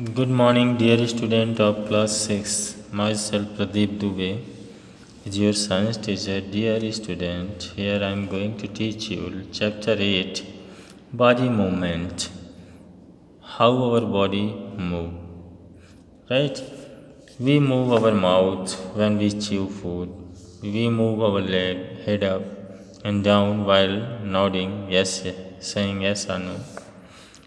Good morning, dear student of class 6. Myself Pradeep Dubey is your science teacher. Dear student, here I am going to teach you chapter 8 Body Movement. How our body move. Right? We move our mouth when we chew food. We move our leg, head up and down while nodding yes, saying yes or no.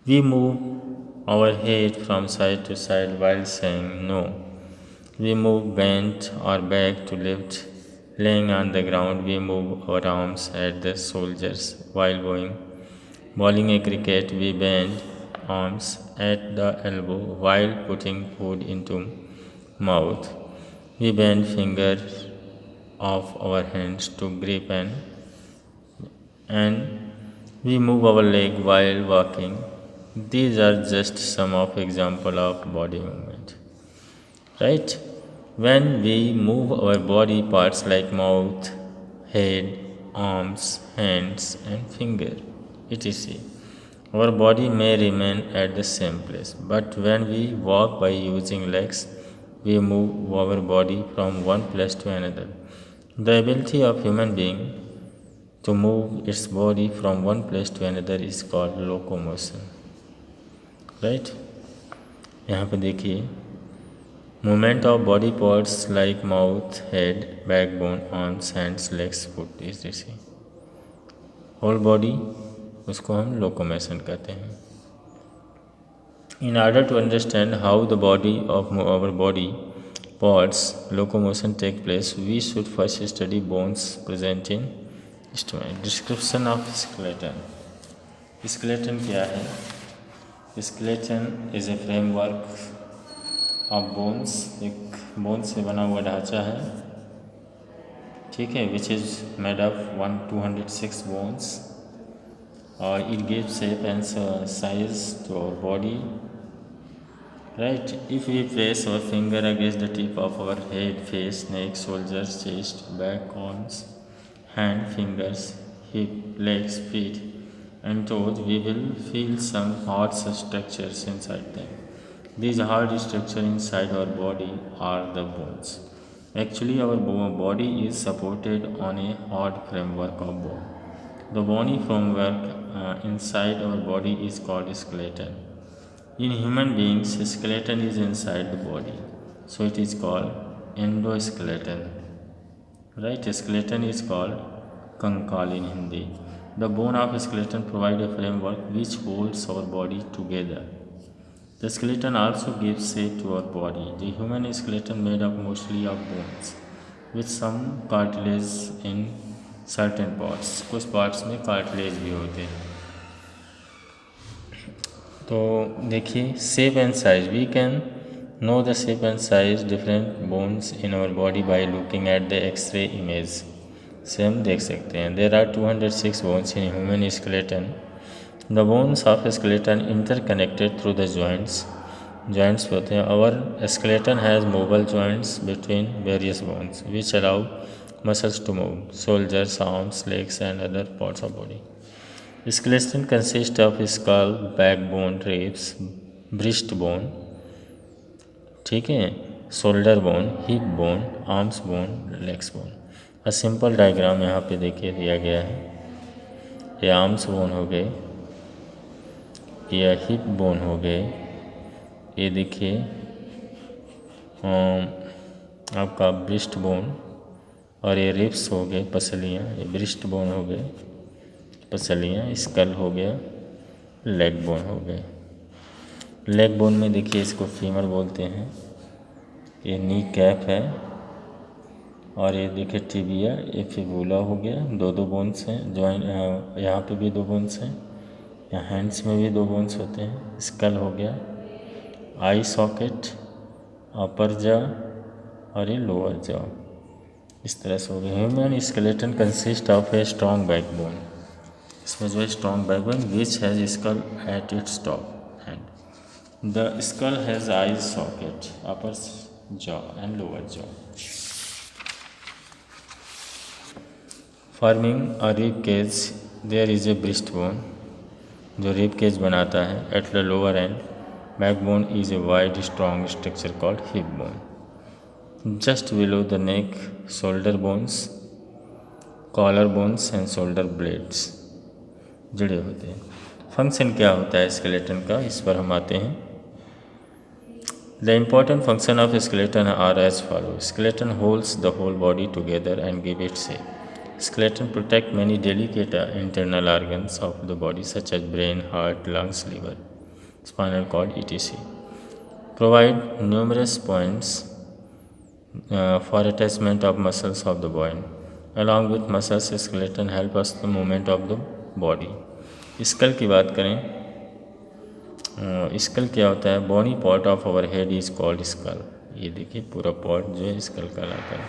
We move our head from side to side while saying no. We move bent or back to lift. Laying on the ground, we move our arms at the shoulders while bowling a cricket, we bend arms at the elbow while putting food into mouth. We bend fingers of our hands to grip and we move our leg while walking. These are just some of example of body movement. Right? When we move our body parts like mouth, head, arms, hands and finger, etc. Our body may remain at the same place, but when we walk by using legs, we move our body from one place to another. The ability of human being to move its body from one place to another is called locomotion. Right? यहाँ पे देखिए movement of body parts like mouth, head, backbone, arms, hands, legs, foot is this. Whole body उसको हम locomotion कहते हैं. In order to understand how the body of our body parts locomotion take place, we should first study bones present in stomach. Description of skeleton. Skeleton क्या है? Skeleton is a framework of bones. एक bone से बना हुआ ढांचा है, ठीक है, which is made of 206 bones. It gives shape and size to our body. Right? If we place our finger against the tip of our head, face, neck, shoulders, chest, back, arms, hand, fingers, hip, legs, feet, and toes, we will feel some hard structures inside them. These hard structures inside our body are the bones. Actually, our body is supported on a hard framework of bone. The bony framework inside our body is called skeleton. In human beings, skeleton is inside the body, so it is called endoskeleton. Right? Skeleton is called कंकाल in Hindi. The bone of skeleton provide a framework which holds our body together. The skeleton also gives shape to our body. The human skeleton made up mostly of bones, with some cartilage in certain parts. कुछ parts में cartilage भी होते हैं. तो देखिए shape and size. We can know the shape and size different bones in our body by looking at the X-ray image. से हम देख सकते हैं. There are 206 bones in human skeleton. The bones of skeleton interconnected through the joints. Joints होते हैं. Our skeleton has movable joints between various bones, which allow muscles to move. Shoulders, arms, legs, and other parts of body. Skeleton consists of skull, backbone, ribs, breastbone, ठीक है, shoulder bone, hip bone, arms bone, legs bone. A simple diagram यहाँ पे देखिए दिया गया है. ये arms bone हो गए, ये हिप बोन हो गए, ये देखिए आपका ब्रिस्ट बोन, और ये रिब्स हो गए, पसलियाँ, ये ब्रिस्ट बोन हो गए, पसलियाँ, स्कल हो गया, लेग बोन हो गए. लेग बोन में देखिए इसको फीमर बोलते हैं. ये नी कैप है, और ये देखिए टिबिया, ये फिबुला हो गया. दो बोन्स हैं. जॉइंट यहाँ पे भी 2 बोन्स हैं. यहाँ हैंड्स में भी 2 बोन्स होते हैं. स्कल हो गया, आई सॉकेट, अपर जॉ, और ये लोअर जॉ. इस तरह से हो गया. Human skeleton consist of a strong backbone. इसमें जो है strong backbone which has skull at its top and the skull has eye socket, upper jaw and lower jaw. Forming a rib cage, there is a breastbone जो rib cage बनाता है at the lower end. Backbone is a wide, strong structure called hip bone. Just below the neck, shoulder bones, collar bones and shoulder blades जुड़े होते हैं. Function क्या होता है skeleton का, इस पर हम आते हैं. The important function of skeleton are as follow. Skeleton holds the whole body together and give it shape. Skeleton protect many delicate internal organs of the body such as brain, heart, lungs, liver, spinal cord, etc. Provide numerous points for attachment of muscles of the body. Along with muscles, skeleton help us the movement of the body. Skull की बात करें, skull क्या होता है? Body part of our head is called skull. ये देखिए पूरा part जो है स्कल कहलाता है.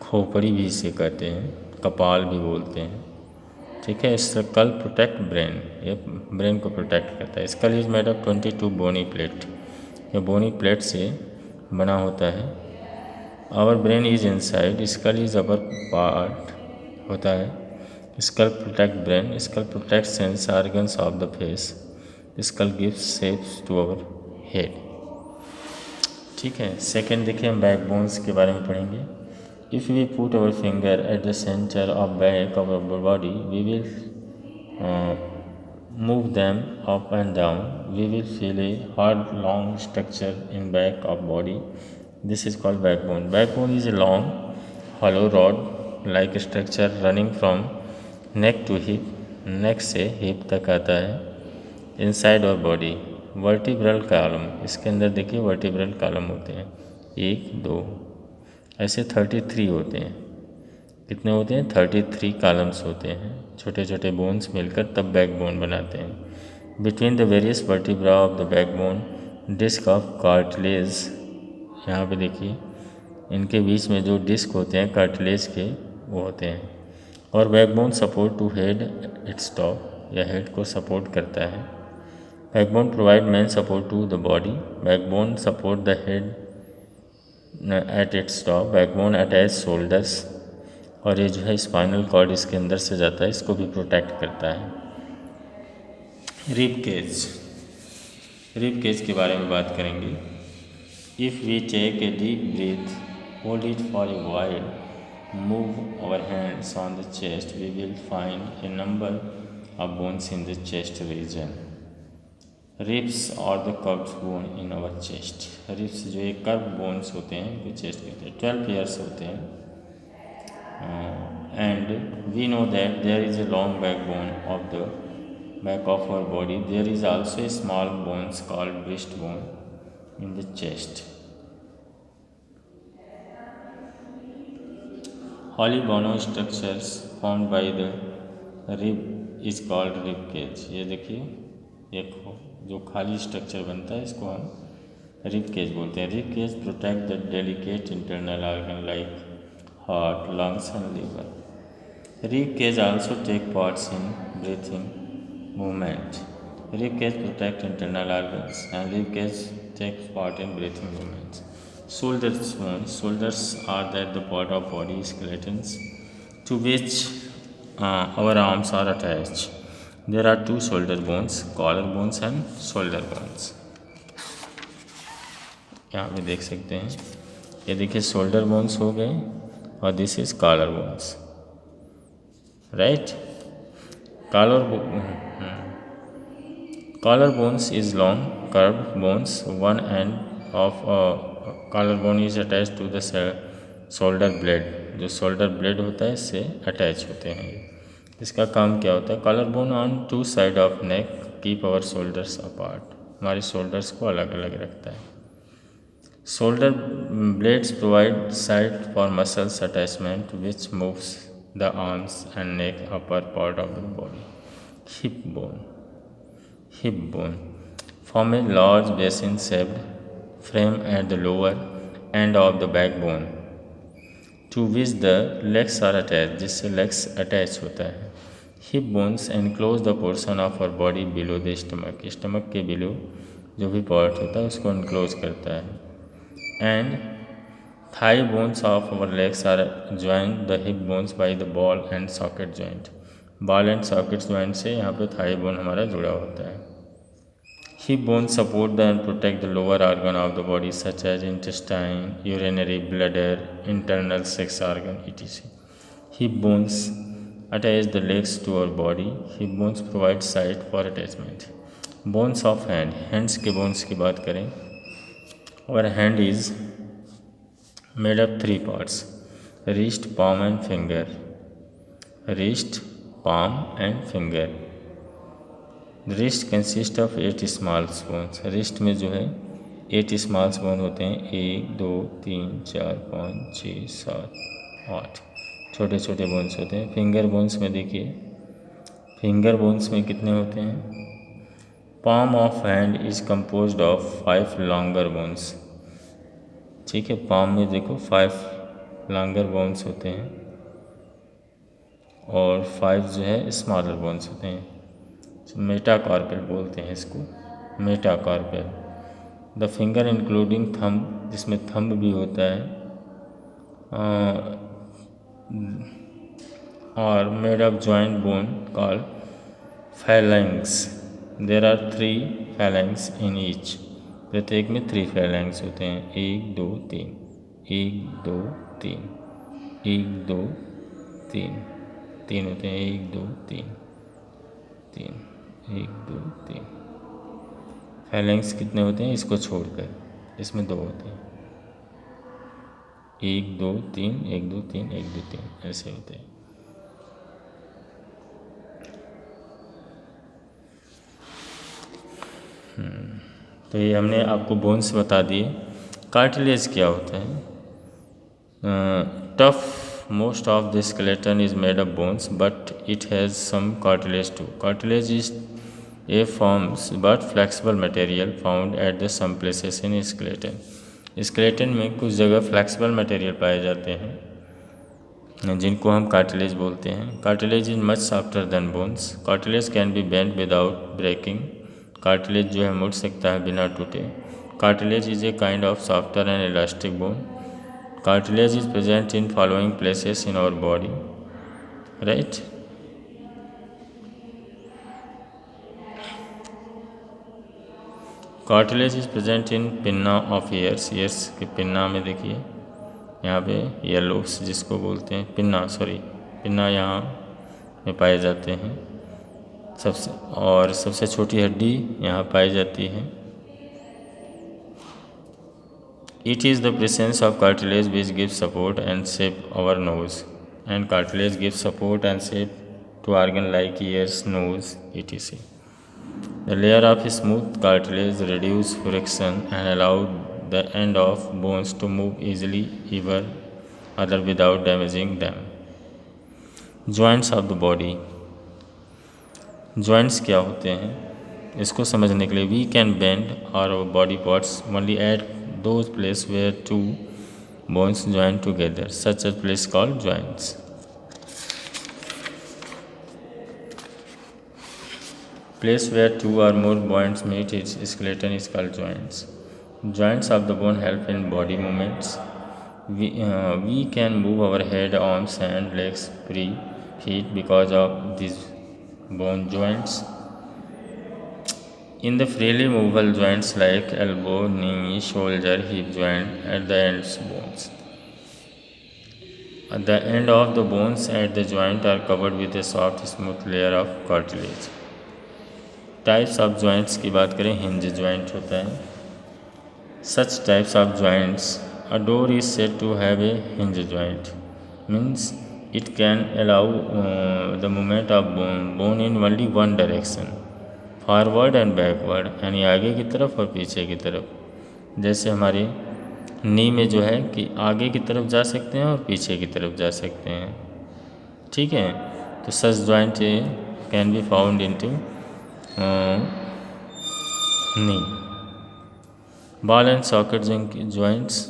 खोपड़ी भी इसे कहते हैं, कपाल भी बोलते हैं. ठीक है. स्कल प्रोटेक्ट ब्रेन, ये ब्रेन को प्रोटेक्ट करता है. Skull is made of 22 bony plate. ये बोनी प्लेट से बना होता है. Our brain is inside. Skull is upper part होता है. Skull protect brain. Skull protect sense organs of the face. Skull gives shapes to our head. ठीक है. Second देखिए हम बैक बोन्स के बारे में पढ़ेंगे. If we put our finger at the center of back of our body, we will move them up and down. We will feel a hard, long structure in back of body. This is called backbone. Backbone is a long, hollow rod-like structure running from neck to hip. neck से hip तक आता है. inside our body. vertebral column. इसके अंदर देखिए vertebral column होते हैं. 1, 2 ऐसे 33 होते हैं. कितने होते हैं? 33 कॉलम्स होते हैं. छोटे छोटे बोन्स मिलकर तब बैकबोन बनाते हैं. Between the various vertebra of the backbone disc of cartilage. यहाँ पे देखिए इनके बीच में जो डिस्क होते हैं कार्टिलेज के वो होते हैं. और backbone support to head its top, या हेड को सपोर्ट करता है. Backbone provide main support to the body. Backbone support the head at its top. Backbone attach shoulders. और ये जो है स्पाइनल कॉर्ड इसके अंदर से जाता है, इसको भी प्रोटेक्ट करता है. Rib cage. रिब केज के बारे में बात करेंगे. If we take a deep breath, hold it for a while, move our hands on the chest, we will find a number of bones in the chest region. Ribs और the curved bone in our chest. Ribs जो एक curve bones होते हैं जो chest के होते हैं 12 pairs होते हैं. And we know that there is a long back bone of the back of our body. There is also a small bones called breast bone in the chest. Polygonal structures formed by the rib is called rib cage. ये देखिए एक जो खाली structure बनता है इसको हम rib cage बोलते हैं. Rib cage protect the delicate internal organ like heart, lungs and liver. Rib cage also take parts in breathing movement. Rib cage protect internal organs and rib cage takes part in breathing movements. Shoulders bones. Shoulders are that the part of body skeletons to which our arms are attached. There are two shoulder bones, collar bones and shoulder bones. यहाँ पे देख सकते हैं, ये देखिए shoulder bones हो गए और this is collar bones. Right. Collar bones is long curved bones. One end of collar bone is attached to the shoulder blade. जो shoulder blade होता है इससे अटैच होते हैं. इसका काम क्या होता है? Collar bone on two side of neck keep our shoulders apart. हमारे शोल्डर्स को अलग अलग रखता है. Shoulder blades provide site for muscles attachment which moves the arms and neck upper part of the body. Hip bone. Hip bone form a large basin-shaped frame at the lower end of the backbone to which the legs are attached, जिससे legs attach होता है. Hip bones enclose the portion of our body below the stomach. stomach के below जो भी part होता है उसको enclose करता है. And thigh bones of our legs are joined the hip bones by the ball and socket joint. Ball and socket joint से यहाँ पे थाई बोन हमारा जुड़ा होता है. Hip bones support and protect the lower organ of the body such as intestine, urinary bladder, internal sex organ, etc. Hip bones attach the legs to our body. Hip bones provide site for attachment. Bones of hand. Hands के bones की बात करें. Our hand is made of three parts: wrist, palm and finger. Wrist, palm and finger. Wrist consist of 8 small bones. Wrist में जो है 8 small bone होते हैं. 1 2 3 4 5 6 7 8 छोटे छोटे बोन्स होते हैं. फिंगर बोन्स में देखिए, फिंगर बोन्स में कितने होते हैं. Palm of hand is composed of 5 longer bones. ठीक है, पाम में देखो 5 लॉन्गर बोन्स होते हैं और 5 जो है स्मॉलर बोन्स होते हैं. मेटाकार्पल बोलते हैं इसको, metacarpal. The finger including thumb, जिसमें थंब भी होता है, और made of joint bone called phalanx. There are 3 phalanx in each. प्रत्येक में 3 फैलेंक्स होते हैं. 1 2 3, 1 2 3, 1 2 3, 3 होते हैं. 1 2 3 3, 1 2 3. फैलेंक्स कितने होते हैं इसको छोड़कर, इसमें 2 होते हैं. 1 2 3, 1 2 3, 1 2 3 ऐसे होते हैं. तो ये हमने आपको बोन्स बता दिए. कार्टिलेज क्या होता है. Tough most of the skeleton is made of bones, but it has some cartilage too. Cartilage is a firm but flexible material found at the some places in skeleton. skeleton में कुछ जगह flexible material पाए जाते हैं जिनको हम cartilage बोलते हैं. Cartilage is much softer than bones. Cartilage can be bent without breaking. Cartilage जो है मुड़ सकता है बिना टूटे. Cartilage is a kind of softer and elastic bone. Cartilage is present in following places in our body, right? Cartilage is present in pinna of ears. ears के pinna में देखिए यहाँ पे ईयरलोब्स जिसको बोलते हैं, पिन्ना यहाँ में पाए जाते हैं. सबसे छोटी हड्डी यहाँ पाई जाती है. It is the presence of cartilage which gives support and shape our nose, and cartilage gives support and shape to organ like ears, nose, etc. The layer of smooth cartilage reduces friction and allows the end of bones to move easily either without damaging them. Joints of the body. Joints क्या होते हैं इसको समझने के लिए, we can bend our body parts only at those places where 2 bones join together, such as place called joints. Place where 2 or more bones meet its skeleton is called joints. Joints of the bone help in body movements. We can move our head, arms, and legs, feet because of these bone joints. In the freely movable joints like elbow, knee, shoulder, hip joint at the ends bones. At the end of the bones at the joint are covered with a soft smooth layer of cartilage. Types of joints की बात करें, hinge joint होता है. Such types of joints, a door is said to have a hinge joint. Means it can allow the movement of bone in only one direction, forward and backward, यानी आगे की तरफ और पीछे की तरफ. जैसे हमारे नी में जो है कि आगे की तरफ जा सकते हैं और पीछे की तरफ जा सकते हैं. ठीक है, तो such joint can be found into knee. Ball and socket joints.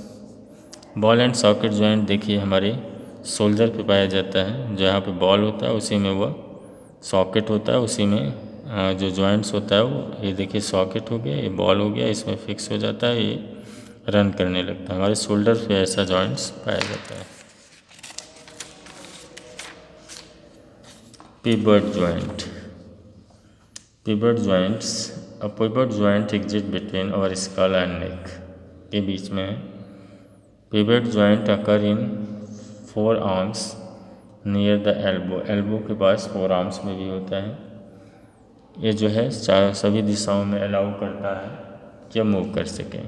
Ball and socket joint देखिए हमारे शोल्डर पे पाया जाता है. जहाँ पे बॉल होता है उसी में वह सॉकेट होता है, उसी में जो जॉइंट्स होता है वो, ये देखिए सॉकेट हो गया, ये बॉल हो गया, इसमें फिक्स हो जाता है, ये रन करने लगता है. हमारे शोल्डर पे ऐसा जॉइंट्स पाया जाता है. Pivot joint. Pivot joints a pivot joint exist between our skull and neck, के बीच में है। Pivot joint occur in forearms near the elbow, elbow के पास फोर आर्म्स में भी होता है। ये जो है सभी दिशाओं में अलाउ करता है कि हम मूव कर सकें।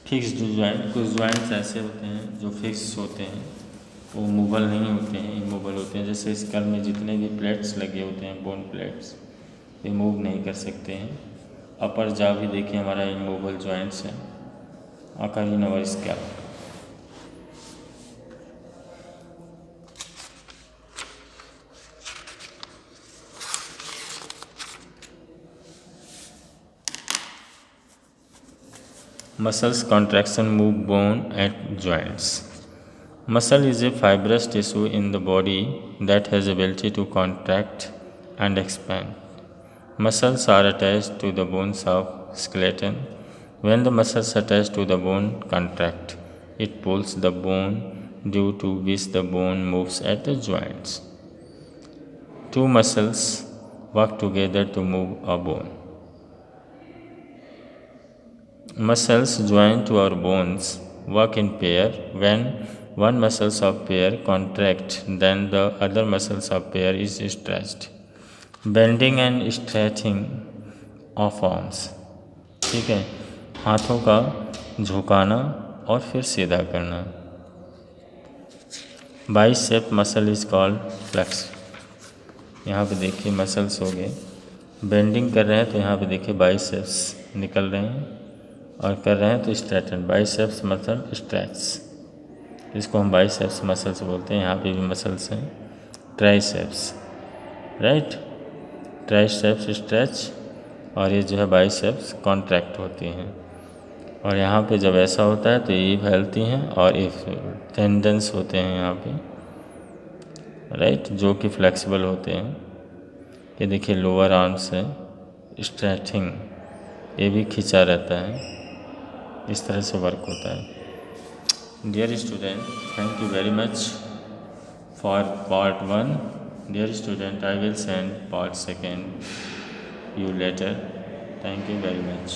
फिक्स्ड जॉइंट, कुछ जॉइंट्स ऐसे होते हैं जो फिक्स होते हैं, वो मूवल नहीं होते हैं, इमूवल होते हैं। जैसे स्कल में जितने भी प्लेट्स लगे होते हैं, बोन प्लेट्स, ये मूव नहीं कर सकते हैं। अपर जा भी देखिए हमारा इमूवल जॉइंट्स है, occur in our skull. Muscles contraction move bone at joints. Muscle is a fibrous tissue in the body that has ability to contract and expand. Muscles are attached to the bones of skeleton. When the muscles attached to the bone contract, it pulls the bone, due to which the bone moves at the joints. Two muscles work together to move a bone. Muscles joined to our bones work in pair. When one muscles of pair contract, then the other muscles of pair is stretched. Bending and stretching of arms, ठीक है, हाथों का झुकाना और फिर सीधा करना। Bicep muscle is called flex. यहाँ पे देखिए मसल्स हो गए, बेंडिंग कर रहे हैं तो यहाँ पे देखिए बाइसेप्स निकल रहे हैं, और कर रहे हैं तो स्ट्रेटन, बाइसेप्स मसल स्ट्रेच, इसको हम बाइसेप्स मसल्स बोलते हैं। यहाँ पे भी मसल्स हैं, ट्राइसेप्स, राइट, ट्राइसेप्स स्ट्रेच, और ये जो है बाइसेप्स कॉन्ट्रैक्ट होती हैं। और यहाँ पे जब ऐसा होता है तो ये फैलती हैं, और ये टेंडेंस होते हैं यहाँ पे, राइट, जो कि फ्लेक्सिबल होते हैं। ये देखिए लोअर आर्म्स है, स्ट्रेचिंग, ये भी खींचा रहता है, इस तरह से वर्क होता है। Dear student, thank you very much for part 1. Dear student, I will send part 2 you later. Thank you very much.